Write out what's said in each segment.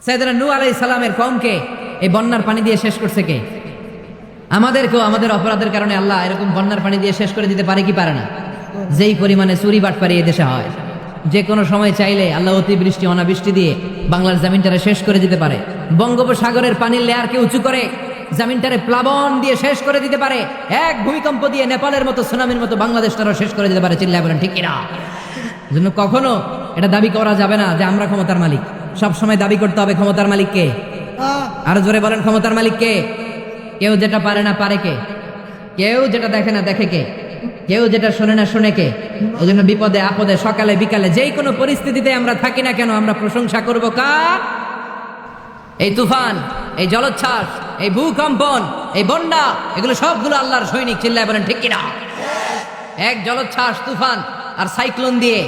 সাইয়েদনা নূহ আলাইহিস সালামের কওমকে এই বন্যার পানি দিয়ে শেষ করছে কে? আমাদেরকেও আমাদের অপরাধের কারণে আল্লাহ এরকম বন্যার পানি দিয়ে শেষ করে দিতে পারে কি পারে না? যেই পরিমাণে চুরি বাটপারি এই দেশে হয়, যে কোনো সময় চাইলে আল্লাহ অতিবৃষ্টি অনাবৃষ্টি দিয়ে বাংলার জমিনটারে শেষ করে দিতে পারে। বঙ্গোপসাগরের পানির লেয়ারকে উঁচু করে জমিনটারে প্লাবন দিয়ে শেষ করে দিতে পারে। এক ভূমিকম্প দিয়ে নেপালের মতো সুনামির মতো বাংলাদেশটারও শেষ করে দিতে পারে। চিল্লায় বলেন ঠিক কিনা? জন্য কখনো এটা দাবি করা যাবে না যে আমরা ক্ষমতার মালিক। সব সময় দাবি করতে হবে ক্ষমতার মালিক কে? আরো জোরে বলেন ক্ষমতার মালিক কে? কেউ যেটা পারে না পারে কে? কেউ যেটা দেখে না দেখে কে? কেউ যেটা শোনে না শোনে কে? ওই জন্য বিপদে আপদে সকালে বিকালে যেই কোনো পরিস্থিতিতে আমরা থাকি না কেন আমরা প্রশংসা করবো কার? এই তুফান, এই জলোচ্ছ্বাস, এই ভূকম্পন, এই বন্যা, এগুলো সবগুলো আল্লাহর সৈনিক। চিল্লায় বলেন ঠিক কিনা? এক জলোচ্ছ্বাস, তুফান আর সাইক্লোন দিয়ে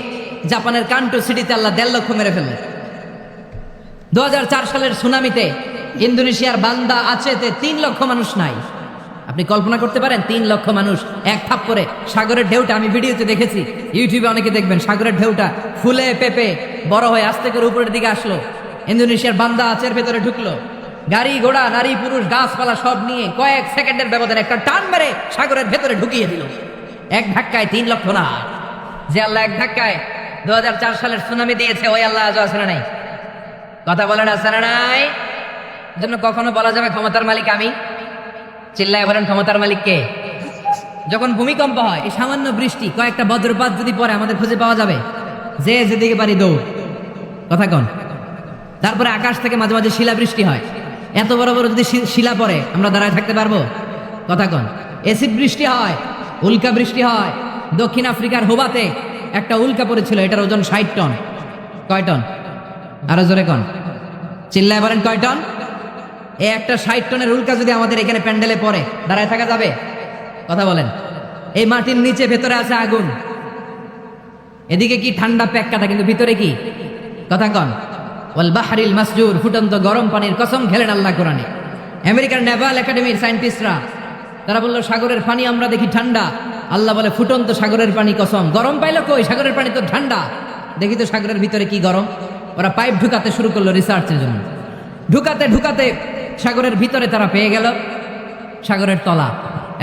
জাপানের কান্টো সিটিতে আল্লাহ 1.5 লক্ষ মেরে ফেললেন। 2004 সালের সুনামিতে ইন্দোনেশিয়ার বান্দা আচেতে 3 লক্ষ মানুষ নাই। আপনি কল্পনা করতে পারেন 3 লক্ষ মানুষ এক থাপ্পড়ে সাগরের ঢেউটা, আমি ভিডিওতে দেখেছি, ইউটিউবে অনেকে দেখবেন, সাগরের ঢেউটা ফুলে পেপে বড় হয়ে আস্তে করে উপরের দিকে আসলো, ইন্দোনেশিয়ার বান্দা আচের ভেতরে ঢুকলো, গাড়ি ঘোড়া নারী পুরুষ গাছপালা সব নিয়ে কয়েক সেকেন্ডের ব্যবধানে একটা টান মেরে সাগরের ভেতরে ঢুকিয়ে দিল। এক ধাক্কায় 3 লক্ষ না। যে আল্লাহ এক ধাক্কায় 2004 সালের সুনামি দিয়েছে, ওই আল্লাহ আজও আছে না নাই? কথা বলেন আছে না নাই? জন্য কখনো বলা যাবে ক্ষমতার মালিক আমি? চিল্লায় বলেন ক্ষমতার মালিক কে? যখন ভূমিকম্প হয়, এই সামান্য বৃষ্টি কয়েকটা বজ্রপাত যদি পড়ে আমাদের খুঁজে পাওয়া যাবে? যে যেদিকে পারি দৌড়। কথা কন। তারপরে আকাশ থেকে মাঝে মাঝে শিলা বৃষ্টি হয়, এত বড় বড় যদি শিলা পড়ে আমরা দাঁড়ায় থাকতে পারবো? কথা কন। এসিড বৃষ্টি হয়, উল্কা বৃষ্টি হয়। দক্ষিণ আফ্রিকার হোবাতে একটা উল্কা পড়েছিল, এটার ওজন 60 টন। কয় টন? আরো জোরে কন। চিল্লায় বলেন কয় টন? এই একটা 60 টনের উল্কা যদি আমাদের এখানে প্যান্ডেলে পড়ে দাঁড়ায় থাকা যাবে? কথা বলেন। এই মাটির নিচে ভেতরে আছে আগুন, এদিকে কি ঠান্ডা প্যাক্কাটা, কিন্তু ভিতরে কি? কথা কন। ওয়াল বাহরিল মাসজুর, ফুটন্ত গরম পানির কসম খেলেন আল্লাহ কোরআনে। আমেরিকার নেভাল একাডেমির সায়েন্টিস্টরা তারা বলল সাগরের পানি আমরা দেখি ঠান্ডা, আল্লাহ বলে ফুটন্ত সাগরের পানি কসম। গরম পাইলো কই? সাগরের পানি তো ঠান্ডা। দেখি তো সাগরের ভিতরে কি গরম। ওরা পাইপ ঢুকাতে শুরু করলো রিসার্চের জন্য। ঢুকাতে ঢুকাতে সাগরের ভিতরে তারা পেয়ে গেল সাগরের তলা,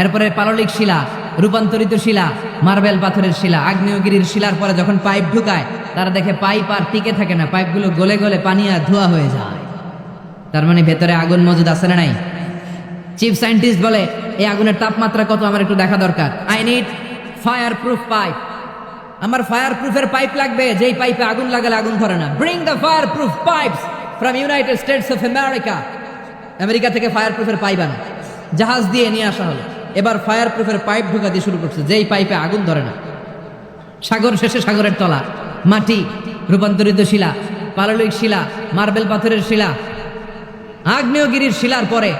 এরপরে পাললিক শিলা, রূপান্তরিত শিলা, মার্বেল পাথরের শিলা, আগ্নেয়গিরির শিলার পরে যখন পাইপ ঢুকায় তারা দেখে পাইপ আর টিকে থাকে না, পাইপগুলো গলে গলে পানি আর ধোয়া হয়ে যায়। তার মানে ভেতরে আগুন মজুদ আছে না নাই? চিফ সায়েন্টিস্ট বলে এই আগুনের তাপমাত্রা কত আমার একটু দেখা দরকার। I need fire proof pipe. আমার ফায়ার প্রুফের পাইপ লাগবে, যেই পাইপে আগুন লাগালে আগুন ধরে না। Bring the fire proof pipes from United states of America. America থেকে ফায়ার প্রুফের পাইপ আনে, জাহাজ দিয়ে নিয়ে আসা হলো। এবার ফায়ার প্রুফের পাইপ ঢুকা দিয়ে শুরু করছে, যেই পাইপে আগুন ধরে না। সাগর শেষে সাগরের তলা, মাটি, রূপান্তরিত শিলা, পাললিক শিলা, মার্বেল পাথরের শিলা, আগ্নেয়গিরির শিলার পরে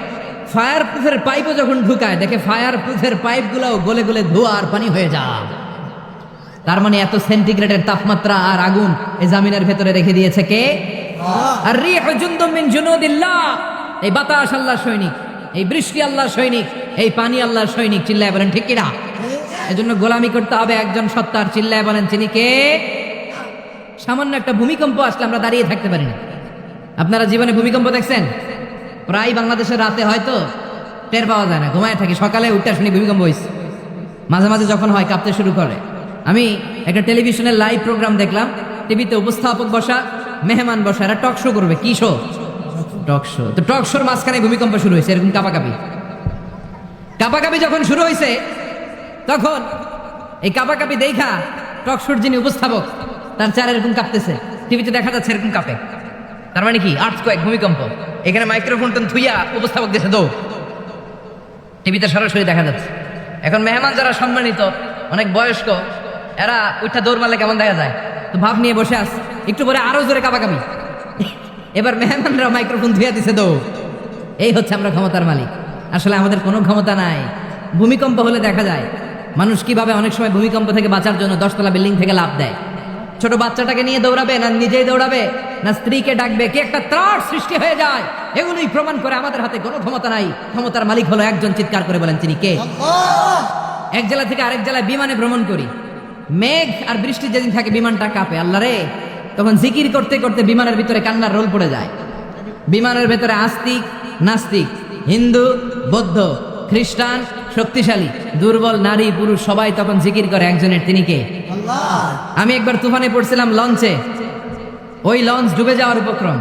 ফায়ার প্রুফের পাইপও যখন ঢুকায় দেখে ফায়ার প্রুফের পাইপগুলোও গলে গলে ধোয়া আর পানি হয়ে যায়। তার মানে এত সেন্টিগ্রেডের তাপমাত্রা আর আগুন এই জামিনের ভেতরে রেখে দিয়েছে কে? আর রিহু জুনদুম মিন জুনুদিল্লাহ। এই বাতাস আল্লাহর সৈনিক, এই বৃষ্টি আল্লাহর সৈনিক, এই পানি আল্লাহর সৈনিক। চিল্লায় বলেন ঠিক কিনা? এজন্য গোলামি করতে হবে একজন সত্তার। চিল্লায় বলেন তিনি কে? সামান্য একটা ভূমিকম্প আসলে আমরা দাঁড়িয়ে থাকতে পারি না। আপনারা জীবনে ভূমিকম্প দেখছেন? প্রায় বাংলাদেশের রাতে হয়তো টের পাওয়া যায় না, ঘুমায় থাকি, সকালে উঠতে শুনি ভূমিকম্প হয়েছে। মাঝে মাঝে যখন হয় কাঁপতে শুরু করে। আমি একটা টেলিভিশনের লাইভ প্রোগ্রাম দেখলাম, টিভিতে উপস্থাপক বসা, মেহমান বসা, এরা টক শো করবে। কি শো? Talk show. তো টক শোর মাঝখানে ভূমিকম্প শুরু হয়েছে, এরকম কাপাকাপি যখন শুরু হয়েছে তখন এই কাপাকাপি দেখা টক শোর যিনি উপস্থাপক তার চেহারা এরকম কাঁপতেছে, টিভিতে দেখা যাচ্ছে এরকম কাঁপে। তার মানে কি? আর্থকোয়েক, ভূমিকম্প। এখানে মাইক্রোফোন থুইয়া উপস্থাপক দেশে দৌ, টিভিতে সরাসরি দেখা যাচ্ছে। এখন মেহমান যারা সম্মানিত, অনেক বয়স্ক, এরা উঠা দৌড় মারলে কেমন দেখা যায়? তো ভাব নিয়ে বসে আস, একটু পরে আরো জোরে কাপাকাপি। এবার মেহমানরা মাইক্রোফোন ধুইয়া দিছে দৌড়। এই হচ্ছে আমরা ক্ষমতার মালিক। আসলে আমাদের কোনো ক্ষমতা নাই। ভূমিকম্প হলে দেখা যায় মানুষ কিভাবে অনেক সময় ভূমিকম্প থেকে বাঁচার জন্য 10 তলা বিল্ডিং থেকে লাফ দেয়। ছোট বাচ্চাটাকে নিয়ে দৌড়াবে, না নিজেই দৌড়াবে, না স্ত্রীকে ডাকবে, কি একটা ত্রাস সৃষ্টি হয়ে যায়। এগুলোই প্রমাণ করে আমাদের হাতে কোনো ক্ষমতা নাই। ক্ষমতার মালিক হলো একজন। চিৎকার করে বলেন তিনি কে? এক জেলা থেকে আরেক জেলায় বিমানে ভ্রমণ করি, মেঘ আর বৃষ্টি যেদিন থাকে বিমানটা কাঁপে। আল্লাহ রে, তখন জিকির করতে করতে বিমানের ভিতরে কান্নার রোল পড়ে যায়। বিমানের ভেতরে আস্তিক নাস্তিক, হিন্দু বৌদ্ধ খ্রিস্টান শক্তিশালী দুর্বল নারী পুরুষ সবাই তখন জিকির করে একজনের, তিনি কে? আমি একবার তুফানে পড়ছিলাম লঞ্চে, ওই লঞ্চ ডুবে যাওয়ার উপক্রম,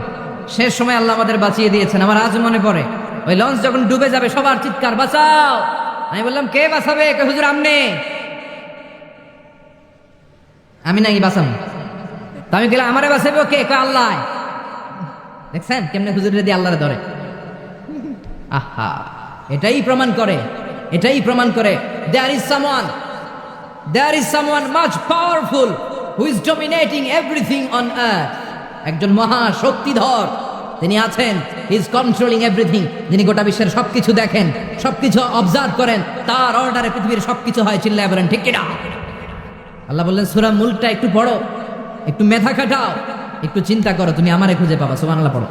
শেষ সময় আল্লাহ আমাদের বাঁচিয়ে দিয়েছেন। আমার আজ মনে পড়ে ওই লঞ্চ যখন ডুবে যাবে সবার চিৎকার, বাঁচাও। আমি বললাম কে বাঁচাবে? হুজুর আমনে। আমি নাকি বাঁচাম? তো আমি গেলাম আমারে বাঁচাবে কে? আল্লাহ। দেখছেন কেমনে হুজুরে দিয়ে আল্লাহরে ধরে। আহা, এটাই প্রমাণ করে there is someone much powerful who is dominating everything on earth. একজন মহা শক্তিধর তিনি আছেন, he is controlling everything, যিনি গোটা বিশ্বের সবকিছু দেখেন, সবকিছু অবজার্ভ করেন, তার অর্ডারে পৃথিবীর সবকিছু হয়। চিল্লায় বলেন ঠিক কিনা? আল্লাহ বললেন সূরা মুলকটা একটু পড়ো, একটু মেধা খাটাও, একটু চিন্তা করো, তুমি আমারে খুঁজে পাবা। সুবহানাল্লাহ পড়ো।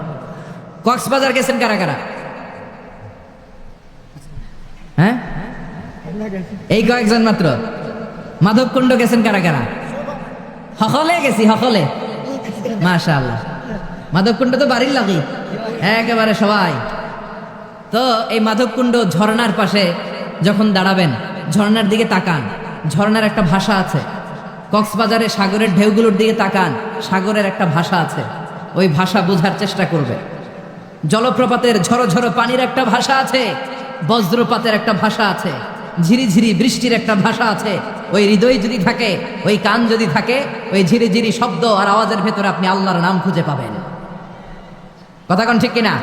কক্সবাজার গেছেন কারা কারা? হ্যাঁ, এই কয়েকজন মাত্র। মাধবকুণ্ড গেছেন কারা কারা? হকলে গেছি, হকলে। মাশাআল্লাহ, মাধবকুণ্ড তো বাড়ির লাগি একেবারে সবাই। তো এই মাধবকুণ্ড ঝর্ণার পাশে যখন দাঁড়াবেন, ঝর্ণার দিকে তাকান, ঝর্ণার একটা ভাষা আছে। কক্সবাজারে সাগরের ঢেউগুলোর দিকে তাকান, সাগরের একটা ভাষা আছে, ওই ভাষা বোঝার চেষ্টা করবে। জলপ্রপাতের ঝরো ঝরো পানির একটা ভাষা আছে, বজ্রপাতের একটা ভাষা আছে, ঝিরিঝিরি বৃষ্টির একটা ভাষা আছে। ওই হৃদয় যদি থাকে, ওই কান যদি থাকে, ওই ঝিরিঝিরি শব্দ আর আওয়াজের ভেতরে আপনি আল্লাহর নাম খুঁজে পাবেন। কথা কোন ঠিক কিনা?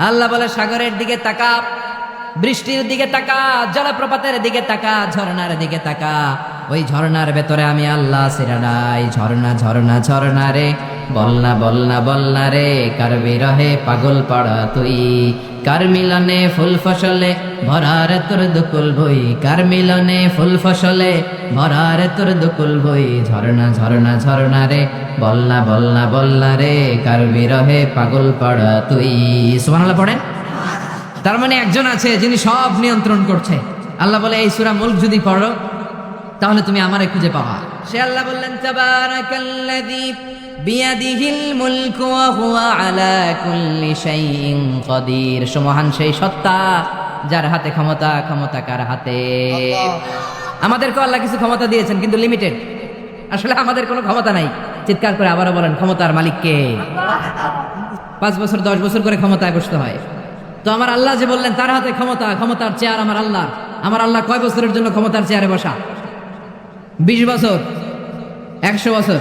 আল্লাহ বলে সাগরের দিকে তাকা, বৃষ্টির দিকে তাকা, জলপ্রপাতের দিকে তাকা, ঝর্ণার দিকে তাকা। ওই ঝর্ণার ভেতরে আমি আল্লাহ সিরানাই। ঝর্ণা ঝর্ণা ঝর্ণা রে, বলনা বলনা বলনা রে, কার বিরহে পাগল পাড়া তুই, কার মিলনে ফুল ফসলে ভরার তোর দুকুল বই, কার মিলনে ফুল ফসলে ভরার তোর দুকুল বই। ঝর্ণা ঝর্ণা ঝর্ণা রে, বলনা বলনা বলনা রে, কার বিরহে পাগল পাড়া তুই। সুবহানাল্লাহ পড়েন। তার মানে একজন আছে যিনি সব নিয়ন্ত্রণ করছে। আল্লাহ বলে এই সূরা মুলক যদি পড়ো তাহলে তুমি আমারে খুঁজে পাবা। সে আল্লাহ বললেন তাবারাকাল্লাযী বিয়াদিহিল মুলকু ওয়া হুয়া আলা কুল্লি শাইইন কাদির। সুমহান সেই সত্তা যার হাতে ক্ষমতা, ক্ষমতা কার হাতে? আমাদেরকে আল্লাহ কিছু ক্ষমতা দিয়েছেন কিন্তু লিমিটেড। আসলে আমাদের কোনো ক্ষমতা নাই। চিৎকার করে আবারও বলেন ক্ষমতার মালিক কে? 5 বছর 10 বছর করে ক্ষমতায় বসতে হয়। তো আমার আল্লাহ যে বললেন তার হাতে ক্ষমতা, ক্ষমতার চেয়ার আমার আল্লাহ। আমার আল্লাহ কয় বছরের জন্য ক্ষমতার চেয়ারে বসা? 20 বছর, 100 বছর,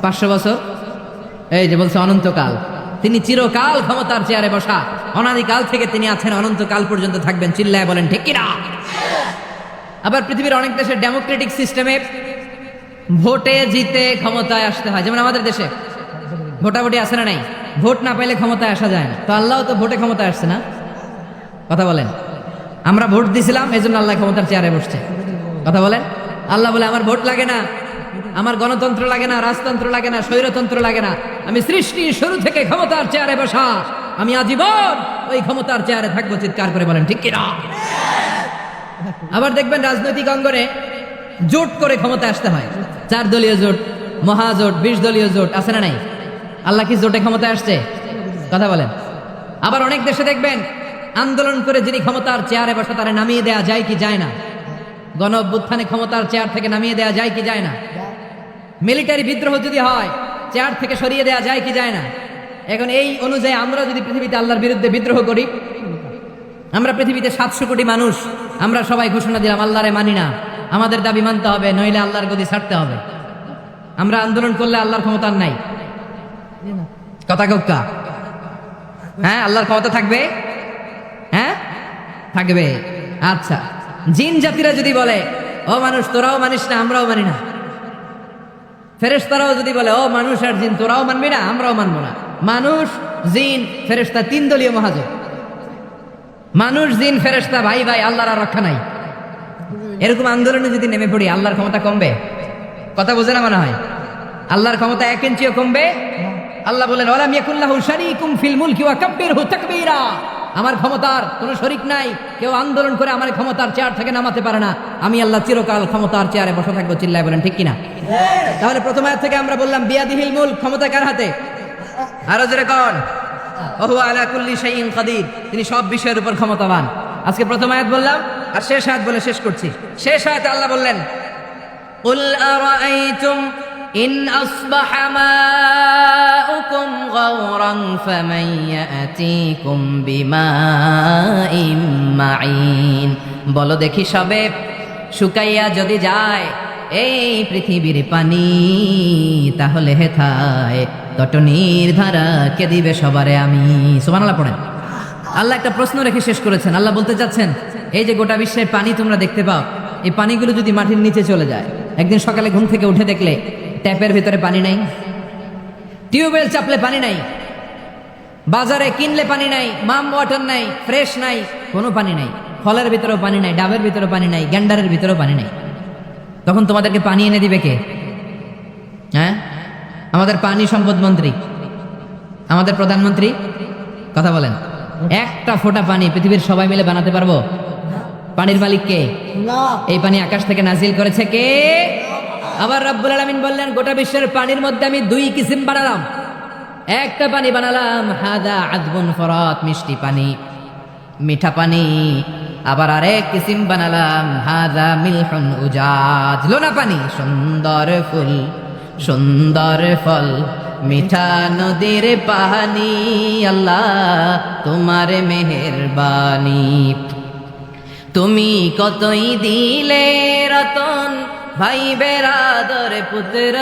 500 বছর? এই যে বলছে অনন্তকাল। তিনি চিরকাল ক্ষমতার চেয়ারে বসা, অনাদিকাল থেকে তিনি আছেন, অনন্তকাল পর্যন্ত থাকবেন। চিল্লায় বলেন ঠিক কিনা? আবার পৃথিবীর অনেক দেশের ডেমোক্রেটিক সিস্টেমে ভোটে জিতে ক্ষমতায় আসতে হয়। যেমন আমাদের দেশে ভোটাভুটি আসে না নাই, ভোট না পাইলে ক্ষমতায় আসা যায় না। তো আল্লাহ তো ভোটে ক্ষমতায় আসছে না? কথা বলেন। আমরা ভোট দিছিলাম এই জন্য আল্লাহ ক্ষমতার চেয়ারে বসছে। কথা বলেন। আল্লাহ বলে আমার ভোট লাগে না, আমার গণতন্ত্র লাগে না, রাজতন্ত্র লাগে না, স্বৈরতন্ত্র লাগে না, আমি সৃষ্টির শুরু থেকে ক্ষমতার চেয়ারে বসা, আমি আজীবন ওই ক্ষমতার চেয়ারে থাকবো। চিৎকার করে বলেন ঠিক কিনা? আবার দেখবেন রাজনৈতিক অঙ্গনে জোট করে ক্ষমতায় আসতে হয়। 4 দলীয় জোট, মহাজোট, 20 দলীয় জোট আছে না নাই? আল্লাহ কি জোটে ক্ষমতায় আসছে? কথা বলেন। আবার অনেক দেশে দেখবেন আন্দোলন করে যিনি ক্ষমতার চেয়ারে বসে তারা নামিয়ে দেয়া যায় কি যায় না? গণ অভ্যুত্থানে ক্ষমতার চেয়ার থেকে নামিয়ে দেয়া যায় কি যায় না? মিলিটারি বিদ্রোহ যদি হয় চেয়ার থেকে সরিয়ে দেয়া যায় কি যায় না? এখন এই অনুযায়ী আমরা যদি পৃথিবীতে আল্লাহর বিরুদ্ধে বিদ্রোহ করি, আমরা পৃথিবীতে 700 কোটি মানুষ, আমরা সবাই ঘোষণা দিলাম আল্লাহরে মানি না, আমাদের দাবি মানতে হবে, নইলে আল্লাহর গদি ছাড়তে হবে। আমরা আন্দোলন করলে আল্লাহর ক্ষমতা নাই। কথা কক্কা? হ্যাঁ, আল্লাহর ক্ষমতা থাকবে? হ্যাঁ থাকবে। আচ্ছা, জিন জাতিরা যদি বলে ও মানুষ তোরাও মানিস না, আমরাও মানি না, ফেরেশতারাও যদি বলে ও মানুষ আর জিন তোরাও মানবি না, আমরাও মানবো না, মানুষ জিন ফেরেশতা 3 দলীয় মহাজোট, মানুষ জিন ফেরেশতা ভাই ভাই, আল্লাহর আর রক্ষা নাই, এরকম আন্দোলনে যদি নেমে পড়ি আল্লাহর ক্ষমতা কমবে? কথা বোঝে না মনে হয়? আল্লাহর ক্ষমতা 1 ইঞ্চিও কমবে? আল্লাহ বলেন ওয়ালাম ইয়াকুল্লাহু শারীকুম ফিল মুলকি ওয়া কাব্বিরহু তাকবীরা। আমার ক্ষমতার কোনো শরীক নাই, কেউ আন্দোলন করে আমার ক্ষমতার চেয়ার থেকে নামাতে পারে না। আমি আল্লাহ চিরকাল ক্ষমতার চেয়ারে বসে থাকবো। চিল্লায় বলেন ঠিক কিনা? তাহলে প্রথম আয়াত থেকে আমরা বললাম বিয়াদিহিল মুলক, ক্ষমতা কার হাতে? আরো জোরে কোন? ওয়া হুয়া আলা কুল্লি শাইইন কাদির, তিনি সব বিষয়ের উপর ক্ষমতাবান। আজকে প্রথম আয়াত বললাম আর শেষ আয়াত বলে শেষ করছি। শেষ আয়াতে আল্লাহ বললেন, কুল আরাআইতুম ইন আসবাহা মাউকুম গাওরান ফামান ইয়াতিকুম বিমাইন মাইন। বলো দেখি সবে শুকাইয়া যদি যায় এই পৃথিবীর পানি, তাহলে হেথায় তটনির ধারা কে দিবে সবারে আমি। সুবহানাল্লাহ পড়েন। আল্লাহ একটা প্রশ্ন রেখে শেষ করেছেন। আল্লাহ বলতে চাচ্ছেন, এই যে গোটা বিশ্বের পানি তোমরা দেখতে পাও, এই পানিগুলো যদি মাটির নিচে চলে যায়, একদিন সকালে ঘুম থেকে উঠে দেখলে ট্যাপের ভিতরে পানি নাই, টিউবওয়েল চাপলে পানি নাই, বাজারে কিনলে পানি নাই, মাম ওয়াটার নাই, ফ্রেশ নাই, কোনো পানি নাই, ফলের ভিতরেও পানি নাই, ডাবের ভিতরেও পানি নাই, গ্যান্ডারের ভিতরেও পানি নাই, তখন তোমাদেরকে পানি এনে দিবে কে? হ্যাঁ, আমাদের পানি সম্পদ মন্ত্রী, আমাদের প্রধানমন্ত্রী? কথা বলেন। একটা ফোঁটা পানি পৃথিবীর সবাই মিলে বানাতে পারবো? পানির মালিক কে? এই পানি আকাশ থেকে নাজিল করেছে কে? আবার রব্বুল আলামিন বললেন, গোটা বিশ্বের পানির মধ্যে আমি দুই কিসিম বানালাম। একটা পানি বানালাম হাদা আযবুন ফরাত, মিষ্টি পানি, মিঠা পানি। আবার আরেক কিসিম বানালাম হাদা মিলহুন উজাজ, লোনা পানি, সুন্দর ফুল, সুন্দর ফল, মিঠা নদীর পানি। আল্লাহ তোমার মেহেরবানি, তুমি কতই দিলে রতন, ভাই বেরাদর পুত্র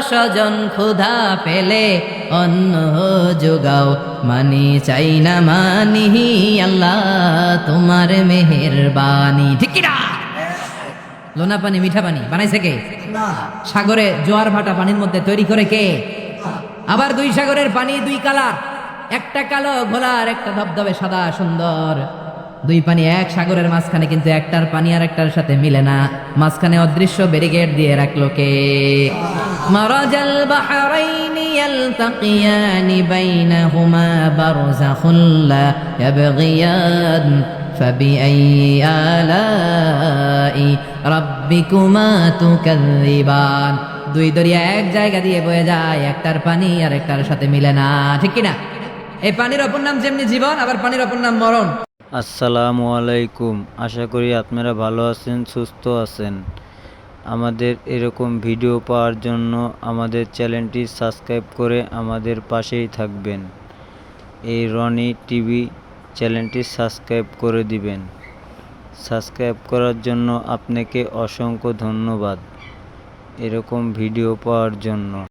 স্বজন, ক্ষুধা পেলে অন্ন যোগাও, মানি চাই না মানি। আল্লাহ তোমার মেহেরবানি। ঠিক কি না? লোনা পানি মিঠা পানি বানাইছে কে? সাগরে জোয়ার ভাটা পানির মধ্যে তৈরি করে কে? আবার দুই সাগরের পানি দুই কালার, একটা কালো ঘোলার, একটা ধবধবে সাদা সুন্দর। দুই পানি এক সাগরের মাঝখানে, কিন্তু একটার পানি আর একটার সাথে মিলে না, মাঝখানে অদৃশ্য ব্যারিকেড দিয়ে রাখলো কে? মারাজাল বাহরাইনি ইয়ালতাকিয়ানি বাইনাহুমা বারযাখুন লা ইয়াবগিয়ান ফাবিআইয়ি আলাই রাব্বিকুমা তুকাযযিবান। দুই দরিয়া এক জায়গা দিয়ে বয়ে যায়, একটার পানি আর একটার সাথে মিলে না। ঠিক কি না? এই পানির অপর নাম যেমনি জীবন, আবার পানির অপর নাম মরণ। আসসালামু আলাইকুম, আশা করি আপনারা ভালো আছেন, সুস্থ আছেন। আমাদের এরকম ভিডিও পাওয়ার জন্য আমাদের চ্যানেলটি সাবস্ক্রাইব করে আমাদের পাশেই থাকবেন। এই রনি টিভি চ্যানেলটি সাবস্ক্রাইব করে দিবেন। সাবস্ক্রাইব করার জন্য আপনাকে অসংখ্য ধন্যবাদ এরকম ভিডিও পাওয়ার জন্য।